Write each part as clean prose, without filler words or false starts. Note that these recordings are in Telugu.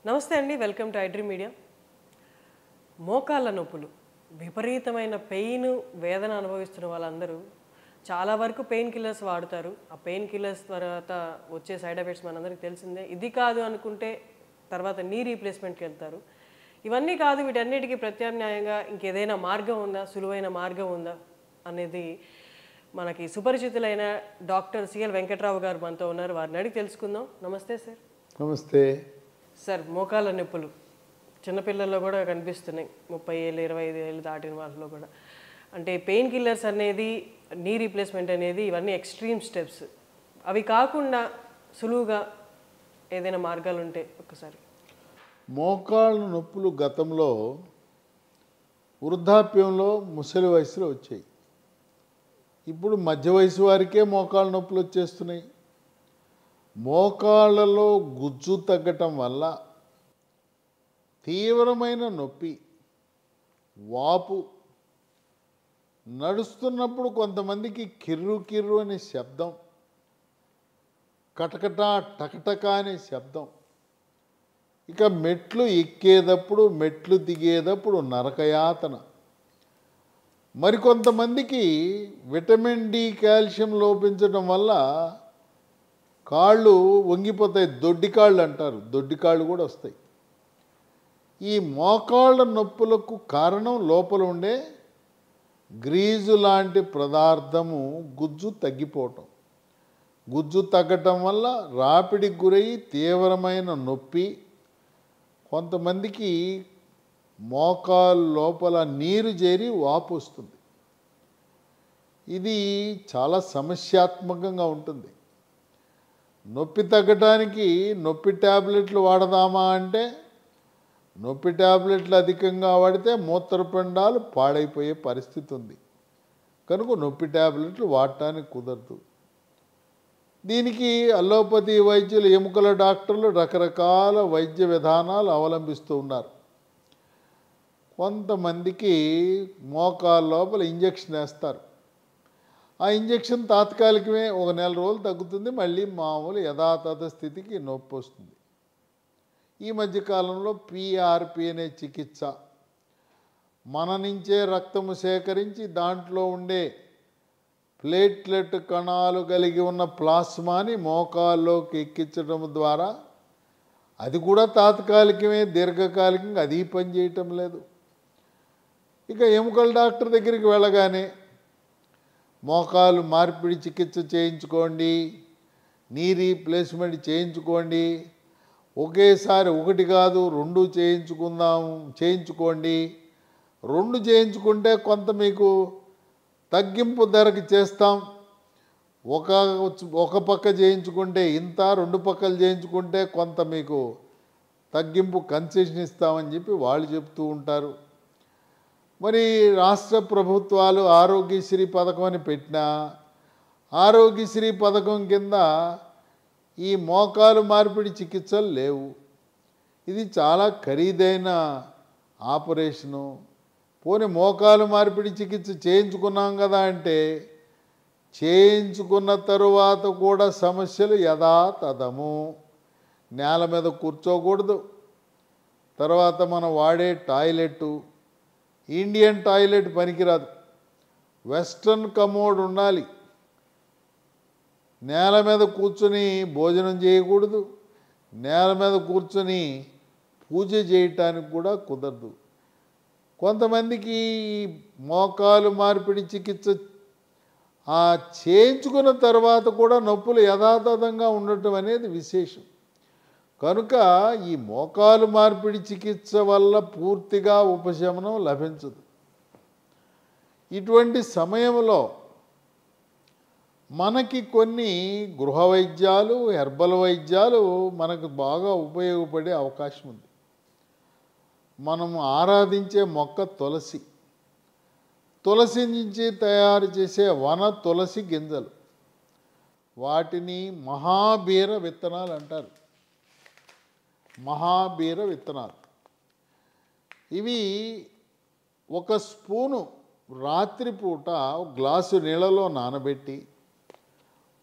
నమస్తే అండి, వెల్కమ్ టు ఐడ్రీమ్ మీడియా. మోకాళ్ళ నొప్పులు, విపరీతమైన పెయిన్, వేదన అనుభవిస్తున్న వాళ్ళందరూ చాలా వరకు పెయిన్ కిల్లర్స్ వాడుతారు. ఆ పెయిన్ కిల్లర్స్ తర్వాత వచ్చే సైడ్ ఎఫెక్ట్స్ మనందరికీ తెలిసిందే. ఇది కాదు అనుకుంటే తర్వాత నీ రీప్లేస్మెంట్కి వెళ్తారు. ఇవన్నీ కాదు, వీటన్నిటికీ ప్రత్యామ్నాయంగా ఇంకేదైనా మార్గం ఉందా, సులువైన మార్గం ఉందా అనేది మనకి సుపరిచితులైన డాక్టర్ సిఎల్ వెంకట్రావు గారు మనతో ఉన్నారు. వారిని అడిగి తెలుసుకుందాం. నమస్తే సార్. నమస్తే సార్, మోకాళ్ళ నొప్పులు చిన్నపిల్లల్లో కూడా కనిపిస్తున్నాయి. 30 ఏళ్ళు 25 ఏళ్ళు దాటిన వాళ్ళలో కూడా. అంటే పెయిన్ కిల్లర్స్ అనేది, నీ రీప్లేస్మెంట్ అనేది, ఇవన్నీ ఎక్స్ట్రీమ్ స్టెప్స్. అవి కాకుండా సులువుగా ఏదైనా మార్గాలు ఉంటే ఒక్కసారి. మోకాళ్ళ నొప్పులు గతంలో వృద్ధాప్యంలో ముసలి వయసులో వచ్చాయి. ఇప్పుడు మధ్య వయసు వారికే మోకాళ్ళ నొప్పులు వచ్చేస్తున్నాయి. మోకాళ్ళలో గుజ్జు తగ్గటం వల్ల తీవ్రమైన నొప్పి, వాపు, నడుస్తున్నప్పుడు కొంతమందికి కిర్రు కిర్రు అనే శబ్దం, కటకట టకటక అనే శబ్దం, ఇక మెట్లు ఎక్కేటప్పుడు మెట్లు దిగేటప్పుడు నరకయాతన. మరికొంతమందికి విటమిన్ డి, కాల్షియం లోపించడం వల్ల కాళ్ళు వంగిపోతాయి, దొడ్డికాళ్ళు అంటారు, దొడ్డికాళ్ళు కూడా వస్తాయి. ఈ మోకాళ్ళ నొప్పులకు కారణం లోపల ఉండే గ్రీజు లాంటి పదార్థము గుజ్జు తగ్గిపోవటం. గుజ్జు తగ్గటం వల్ల రాపిడికి గురయ్యి తీవ్రమైన నొప్పి, కొంతమందికి మోకాలు లోపల నీరు చేరి వాపు వస్తుంది. ఇది చాలా సమస్యాత్మకంగా ఉంటుంది. నొప్పి తగ్గటానికి నొప్పి ట్యాబ్లెట్లు వాడదామా అంటే నొప్పి ట్యాబ్లెట్లు అధికంగా వాడితే మూత్రపిండాలు పాడైపోయే పరిస్థితి ఉంది. కనుక నొప్పి ట్యాబ్లెట్లు వాడటానికి కుదరదు. దీనికి అలోపతి వైద్యులు, ఎముకల డాక్టర్లు రకరకాల వైద్య విధానాలు అవలంబిస్తూ ఉన్నారు. కొంతమందికి మోకాళ్ళ లోపల ఇంజక్షన్ వేస్తారు. ఆ ఇంజక్షన్ తాత్కాలికమే, 1 నెల రోజులు తగ్గుతుంది, మళ్ళీ మామూలు యథాతథ స్థితికి నొప్పి వస్తుంది. ఈ మధ్యకాలంలో పిఆర్పి అనే చికిత్స, మన నుంచే రక్తము సేకరించి దాంట్లో ఉండే ప్లేట్లెట్ కణాలు కలిగి ఉన్న ప్లాస్మాని మోకాల్లోకి ఎక్కించడం ద్వారా, అది కూడా తాత్కాలికమే, దీర్ఘకాలికంగా అది పని చేయటం లేదు. ఇక ఎముకల డాక్టర్ దగ్గరికి వెళ్ళగానే మోకాలు మార్పిడి చికిత్స చేయించుకోండి, నీ రీప్లేస్మెంట్ చేయించుకోండి, ఒకేసారి 1 కాదు 2 చేయించుకోండి, 2 చేయించుకుంటే కొంత మీకు తగ్గింపు ధరకి చేస్తాం, ఒక పక్క చేయించుకుంటే ఇంత, 2 పక్కలు చేయించుకుంటే కొంత మీకు తగ్గింపు కన్సెషన్ ఇస్తామని చెప్పి వాళ్ళు చెప్తూ ఉంటారు. మరి రాష్ట్ర ప్రభుత్వాలు ఆరోగ్యశ్రీ పథకం అని పెట్టినా, ఆరోగ్యశ్రీ పథకం కింద ఈ మోకాలు మార్పిడి చికిత్సలు లేవు. ఇది చాలా ఖరీదైన ఆపరేషను. పోనీ మోకాలు మార్పిడి చికిత్స చేయించుకున్నాం కదా అంటే, చేయించుకున్న తరువాత కూడా సమస్యలు యథాతథము. నేల మీద కూర్చోకూడదు. తర్వాత మనం వాడే టాయిలెట్, ఇండియన్ టాయిలెట్ పనికిరాదు, వెస్ట్రన్ కమోడ్ ఉండాలి. నేల మీద కూర్చొని భోజనం చేయకూడదు, నేల మీద కూర్చొని పూజ చేయటానికి కూడా కుదరదు. కొంతమందికి మోకాలు మార్పిడి చికిత్స చేయించుకున్న తర్వాత కూడా నొప్పులు యథాతథంగా ఉండటం అనేది విశేషం. కనుక ఈ మోకాలు మార్పిడి చికిత్స వల్ల పూర్తిగా ఉపశమనం లభించదు. ఇటువంటి సమయంలో మనకి కొన్ని గృహ వైద్యాలు, హెర్బల్ వైద్యాలు మనకు బాగా ఉపయోగపడే అవకాశం ఉంది. మనం ఆరాధించే మొక్క తులసి, తులసి నుంచి తయారు చేసే వన తులసి గింజలు, వాటిని మహాబీర విత్తనాలు అంటారు. మహాబీర విత్తనాలు ఇవి 1 స్పూను రాత్రిపూట గ్లాసు నీళ్ళలో నానబెట్టి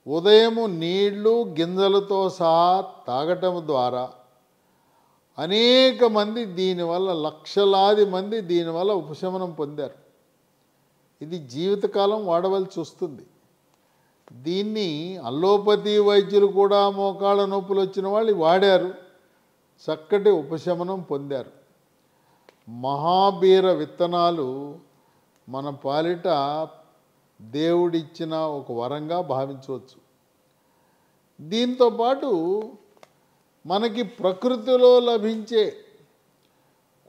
ఉదయము నీళ్లు గింజలతో సహా తాగటం ద్వారా అనేక మంది దీనివల్ల, లక్షలాది మంది దీనివల్ల ఉపశమనం పొందారు. ఇది జీవితకాలం వాడవలసి వస్తుంది. దీన్ని అల్లోపతి వైద్యులు కూడా మోకాళ్ళ నొప్పులు వచ్చిన వాళ్ళు వాడారు, చక్కటి ఉపశమనం పొందారు. మహాబీర విత్తనాలు మన పాలిట దేవుడిచ్చిన ఒక వరంగా భావించవచ్చు. దీంతోపాటు మనకి ప్రకృతిలో లభించే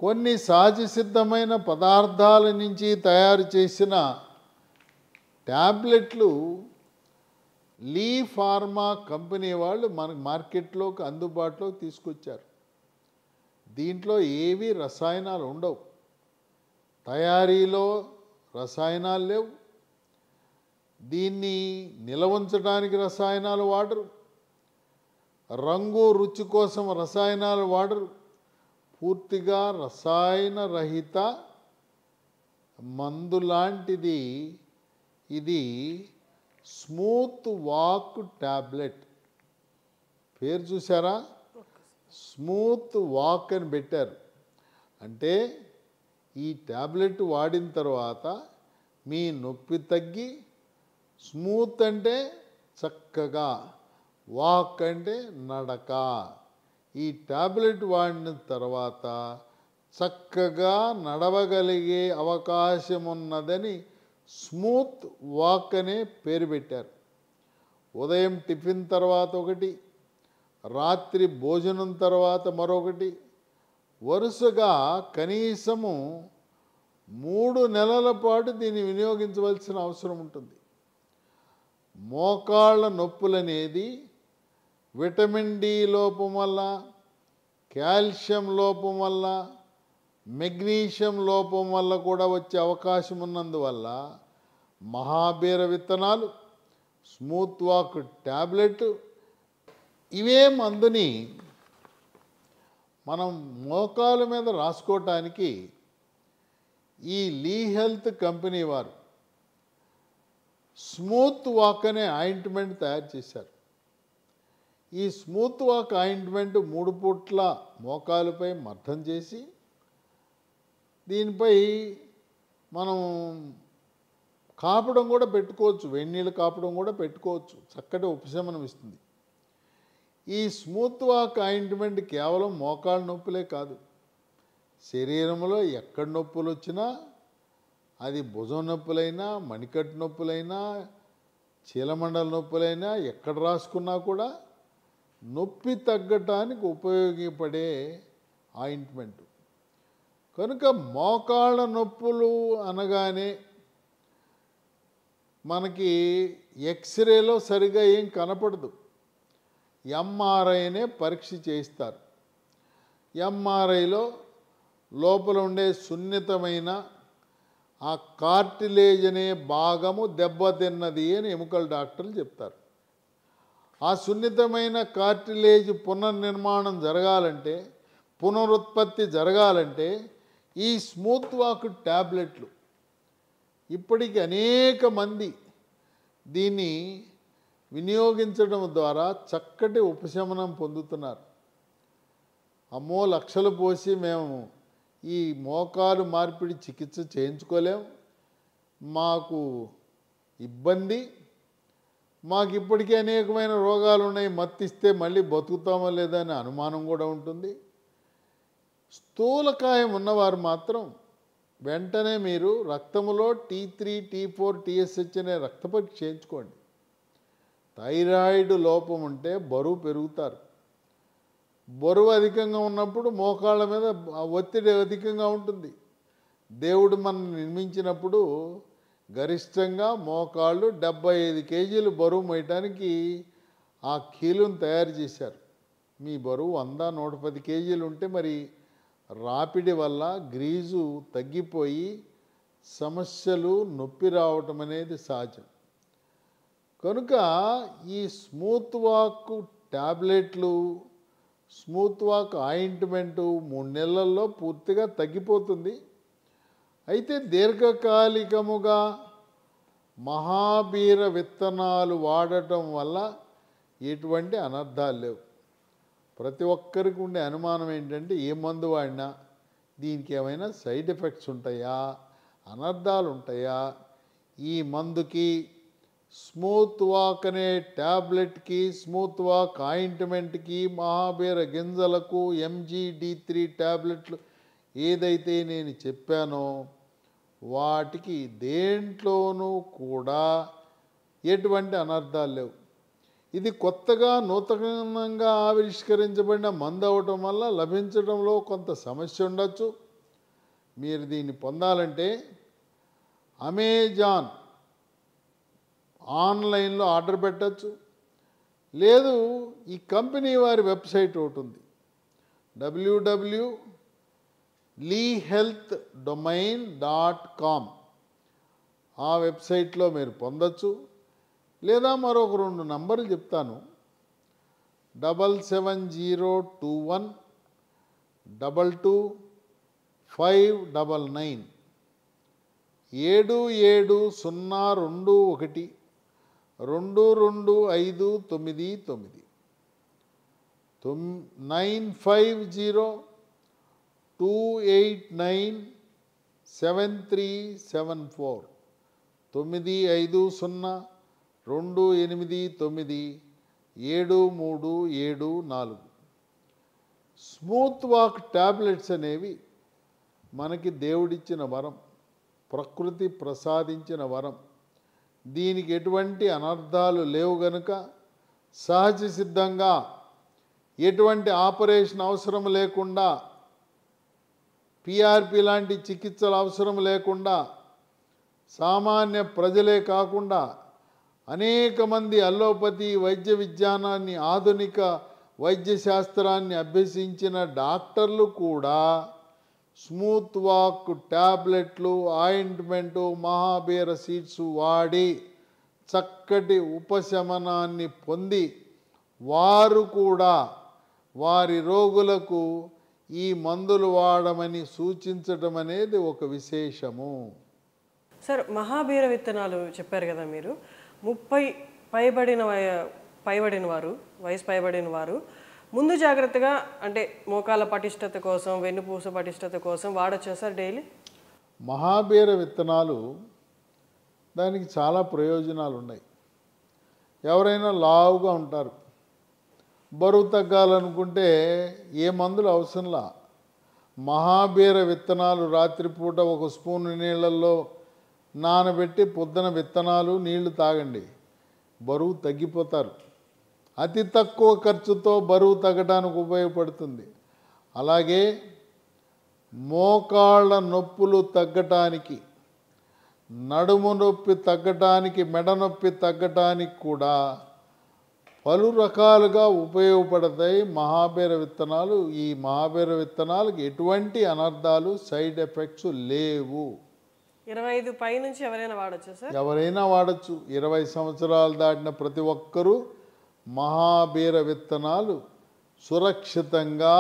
కొన్ని సహజ సిద్ధమైన పదార్థాల నుంచి తయారు చేసిన ట్యాబ్లెట్లు లీ ఫార్మా కంపెనీ వాళ్ళు మనకు మార్కెట్లోకి అందుబాటులోకి తీసుకొచ్చారు. దీంట్లో ఏవి రసాయనాలు ఉండవు, తయారీలో రసాయనాలు లేవు, దీన్ని నిల్వ ఉంచడానికి రసాయనాలు వాడరు, రంగు రుచి కోసం రసాయనాలు వాడరు. పూర్తిగా రసాయన రహిత మందు లాంటిది ఇది. స్మూత్ వాక్ ట్యాబ్లెట్ పేరు చూసారా? స్మూత్ వాక్ అని పెట్టారు. అంటే ఈ ట్యాబ్లెట్ వాడిన తర్వాత మీ నొప్పి తగ్గి, స్మూత్ అంటే చక్కగా, వాక్ అంటే నడక. ఈ ట్యాబ్లెట్ వాడిన తర్వాత చక్కగా నడవగలిగే అవకాశం ఉన్నదని స్మూత్ వాక్ అనే పేరు పెట్టారు. ఉదయం టిఫిన్ తర్వాత ఒకటి, రాత్రి భోజనం తర్వాత మరొకటి, వరుసగా కనీసము 3 నెలల పాటు దీన్ని వినియోగించవలసిన అవసరం ఉంటుంది. మోకాళ్ళ నొప్పులనేది విటమిన్ డి లోపం వల్ల, కాల్షియం లోపం వల్ల, మెగ్నీషియం లోపం వల్ల కూడా వచ్చే అవకాశం ఉన్నందువల్ల మహాబీర విత్తనాలు, స్మూత్ వాక్ ట్యాబ్లెట్ ఇవే మందుని మనం మోకాల మీద రాసుకోవటానికి ఈ లీ హెల్త్ కంపెనీ వారు స్మూత్ వాక్ అనే ఆయింట్మెంట్ తయారు చేశారు. ఈ స్మూత్ వాక్ ఆయింట్మెంట్ 3 పూట్ల మోకాలుపై మర్దం చేసి, దీనిపై మనం కాపడం కూడా పెట్టుకోవచ్చు, వెన్నీళ్ళు కాపడం కూడా పెట్టుకోవచ్చు, చక్కటి ఉపశమనం ఇస్తుంది. ఈ స్మూత్ వాక్ ఆయింట్మెంట్ కేవలం మోకాళ్ళ నొప్పులే కాదు, శరీరంలో ఎక్కడ నొప్పులు వచ్చినా, అది భుజం నొప్పులైనా, మణికట్టు నొప్పులైనా, చీలమండల నొప్పులైనా, ఎక్కడ రాసుకున్నా కూడా నొప్పి తగ్గటానికి ఉపయోగపడే ఆయింట్మెంట్. కనుక మోకాళ్ళ నొప్పులు అనగానే మనకి ఎక్స్రేలో సరిగా ఏం కనపడదు, ఎంఆర్ఐనే పరీక్ష చేయిస్తారు. ఎంఆర్ఐలో లోపల ఉండే సున్నితమైన ఆ కార్టిలేజ్ అనే భాగము దెబ్బతిన్నది అని ఎముకల డాక్టర్లు చెప్తారు. ఆ సున్నితమైన కార్టిలేజ్ పునర్నిర్మాణం జరగాలంటే, పునరుత్పత్తి జరగాలంటే ఈ స్మూత్ వాక్ ట్యాబ్లెట్లు ఇప్పటికి అనేక మంది దీన్ని వినియోగించడం ద్వారా చక్కటి ఉపశమనం పొందుతున్నారు. అమ్మో లక్షలు పోసి మేము ఈ మోకాలు మార్పిడి చికిత్స చేయించుకోలేం, మాకు ఇబ్బంది, మాకు ఇప్పటికే అనేకమైన రోగాలు ఉన్నాయి, మత్తిస్తే మళ్ళీ బతుకుతామో లేదా అనే అనుమానం కూడా ఉంటుంది. స్థూలకాయం ఉన్నవారు మాత్రం వెంటనే మీరు రక్తములో T3, T4, TSH అనే రక్త పరీక్ష చేయించుకోండి. థైరాయిడ్ లోపం ఉంటే బరువు పెరుగుతారు. బరువు అధికంగా ఉన్నప్పుడు మోకాళ్ళ మీద ఒత్తిడి అధికంగా ఉంటుంది. దేవుడు మనం నిర్మించినప్పుడు గరిష్టంగా మోకాళ్ళు 75 కేజీలు బరువు మోయటానికి ఆ కీలును తయారు చేశారు. మీ బరువు 100, 110 కేజీలు ఉంటే మరి రాపిడి వల్ల గ్రీజు తగ్గిపోయి సమస్యలు, నొప్పి రావటం అనేది సహజం. కనుక ఈ స్మూత్ వాక్ ట్యాబ్లెట్లు, స్మూత్ వాక్ ఆయింట్మెంటు 3 నెలల్లో పూర్తిగా తగ్గిపోతుంది. అయితే దీర్ఘకాలికముగా మహాబీర విత్తనాలు వాడటం వల్ల ఎటువంటి అనర్థాలు లేవు. ప్రతి ఒక్కరికి ఉండే అనుమానం ఏంటంటే ఏ మందు వాడినా దీనికి ఏమైనా సైడ్ ఎఫెక్ట్స్ ఉంటాయా, అనర్థాలు ఉంటాయా? ఈ మందుకి స్మూత్ వాక్ అనే ట్యాబ్లెట్కి, స్మూత్ వాక్ ఆయింట్మెంట్కి, మహాబీర గింజలకు, MGD3 ట్యాబ్లెట్లు ఏదైతే నేను చెప్పానో వాటికి దేంట్లోనూ కూడా ఎటువంటి అనర్థాలు లేవు. ఇది కొత్తగా నూతనంగా ఆవిష్కరించబడిన మందు అవటం వల్ల లభించడంలో కొంత సమస్య ఉండొచ్చు. మీరు దీన్ని పొందాలంటే అమెజాన్ ఆన్లైన్లో ఆర్డర్ పెట్టచ్చు. లేదు, ఈ కంపెనీ వారి వెబ్సైట్ ఒకటి ఉంది, www.leehealthdomain.com. ఆ వెబ్సైట్లో మీరు పొందొచ్చు. లేదా మరొక 2 నంబర్లు చెప్తాను, 77021 22 599 7702122599 950289737 950289737. స్మూత్ వాక్ ట్యాబ్లెట్స్ అనేవి మనకి దేవుడిచ్చిన వరం, ప్రకృతి ప్రసాదించిన వరం. దీనికి ఎటువంటి అనర్థాలు లేవు గనుక సహజ సిద్ధంగా ఎటువంటి ఆపరేషన్ అవసరం లేకుండా, PRP లాంటి చికిత్సలు అవసరం లేకుండా సామాన్య ప్రజలే కాకుండా అనేక మంది అల్లోపతి వైద్య విజ్ఞానాన్ని, ఆధునిక వైద్య శాస్త్రాన్ని అభ్యసించిన డాక్టర్లు కూడా స్మూత్ వాక్ ట్యాబ్లెట్లు, ఆయింట్మెంటు, మహాబీర సీడ్స్ వాడి చక్కటి ఉపశమనాన్ని పొంది వారు కూడా వారి రోగులకు ఈ మందులు వాడమని సూచించడం అనేది ఒక విశేషము. సార్, మహాబీర విత్తనాలు చెప్పారు కదా మీరు, 30 వయసు పైబడిన వారు ముందు జాగ్రత్తగా అంటే మోకాల పటిష్టత కోసం, వెన్నుపూస పటిష్టత కోసం వాడచ్చా సార్ డైలీ? మహాబీర విత్తనాలు దానికి చాలా ప్రయోజనాలు ఉన్నాయి. ఎవరైనా లావుగా ఉంటారు, బరువు తగ్గాలనుకుంటే ఏ మందులు అవసరంలా, మహాబీర విత్తనాలు రాత్రిపూట 1 స్పూన్ నీళ్ళల్లో నానబెట్టి పొద్దున విత్తనాలు నీళ్లు తాగండి, బరువు తగ్గిపోతారు. అతి తక్కువ ఖర్చుతో బరువు తగ్గడానికి ఉపయోగపడుతుంది. అలాగే మోకాళ్ళ నొప్పులు తగ్గటానికి, నడుము నొప్పి తగ్గటానికి, మెడ నొప్పి తగ్గటానికి కూడా పలు రకాలుగా ఉపయోగపడతాయి మహాబీర విత్తనాలు. ఈ మహాబీర విత్తనాలకు ఎటువంటి అనర్థాలు, సైడ్ ఎఫెక్ట్స్ లేవు. 25 పై నుంచి ఎవరైనా వాడచ్చా సార్? ఎవరైనా వాడచ్చు. 20 సంవత్సరాలు దాటిన ప్రతి ఒక్కరూ మహాబీర విత్తనాలు సురక్షితంగా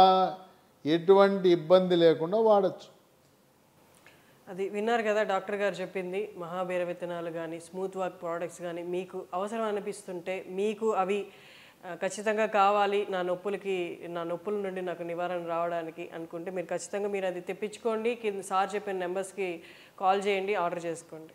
ఎటువంటి ఇబ్బంది లేకుండా వాడచ్చు. అది విన్నారు కదా డాక్టర్ గారు చెప్పింది. మహాబీర విత్తనాలు కానీ, స్మూత్ వాక్ ప్రోడక్ట్స్ కానీ మీకు అవసరం అనిపిస్తుంటే, మీకు అవి ఖచ్చితంగా కావాలి నా నొప్పుల నుండి నాకు నివారణ రావడానికి అనుకుంటే మీరు ఖచ్చితంగా మీరు అది తెప్పించుకోండి. కింద సార్ చెప్పిన నెంబర్స్కి కాల్ చేయండి, ఆర్డర్ చేసుకోండి.